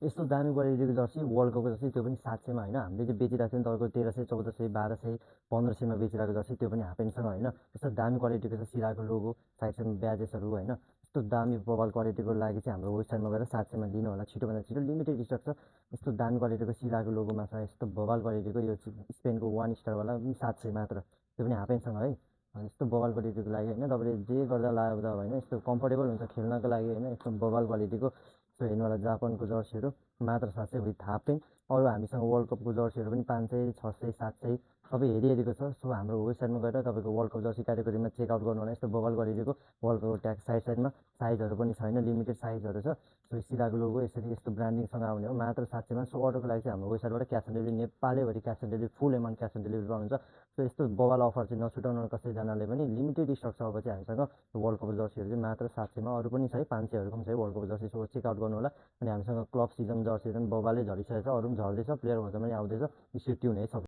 यस्तो दामी क्वालिटीको जर्सी वर्ल्ड कपको जर्सी त्यो पनि 700 मा होइन। हामीले चाहिँ बेचिरहेको थियौँ तपाईँको 1300, 1400, 1200, 1500 मा बेचिरहेको जर्सी त्यो पनि हाफ प्यान्टसँग होइन। यस्तो दामी क्वालिटीको छ, सिराको लोगो, साइड साइडमा ब्याजेसहरू होइन। यस्तो दामी बबाल क्वालिटीको लागि चाहिँ हाम्रो वेबसाइटमा गएर 700 मा लिनु होला, छिटोभन्दा छिटो। लिमिटेड स्टक छ। यस्तो दामी क्वालिटीको सिराको लोगोमा छ, यस्तो बबाल क्वालिटीको यो स्पेनको 1 स्टारवाला 700 मात्र, त्यो पनि हाफ प्यान्टसँग है। यस्तो बबाल क्वालिटीको लागि होइन, तपाईँले जे गर्दा लादा होइन, यस्तो कम्फोर्टेबल हुन्छ खेल्नको लागि होइन। यस्तो बबाल क्वालिटीको सो हेर्नु होला, जापानको जर्सीहरू मात्र 700 विथ हाफ प्यान्ट। अरू हामीसँग वर्ल्ड कपको जर्सीहरू पनि 500, 600, 700 सबै हेरिहेरिको छ। सो हाम्रो वेबसाइटमा गएर तपाईँको वर्ल्ड कप जर्सी क्याटेगोरीमा चेकआउट गर्नु होला। यस्तो बबाल क्वालिटीको वर्ल्ड कपको ट्याग साइड साइडमा साइजहरू पनि छैन, लिमिटेड साइजहरू छ। सो सिराको लोगो यसरी यस्तो ब्रान्डिङसँग आउने हो, मात्र 700 मा। सो अर्डरको लागि चाहिँ हाम्रो वेबसाइटबाट क्यास अन डेलिभरी, नेपालैभरि cash on delivery, full amount cash on delivery पाउनुहुन्छ। सो यस्तो बबाल अफर चाहिँ नछुटाउनु कसैजनाले पनि। लिमिटेड स्टक छ अब चाहिँ हामीसँग वर्ल्ड कप जर्सीहरू चाहिँ मात्र 700 मा। अरू पनि छ है, 500हरूको पनि छ है world cup jersey. So checkout गर्नु होला। अनि हामीसँग क्लब सिजन जर्सीहरू पनि बबालै झरिसकेको छ, अरू पनि झर्दैछ, प्लेयर भर्जन पनि आउँदैछ। स्टे ट्युन है सब।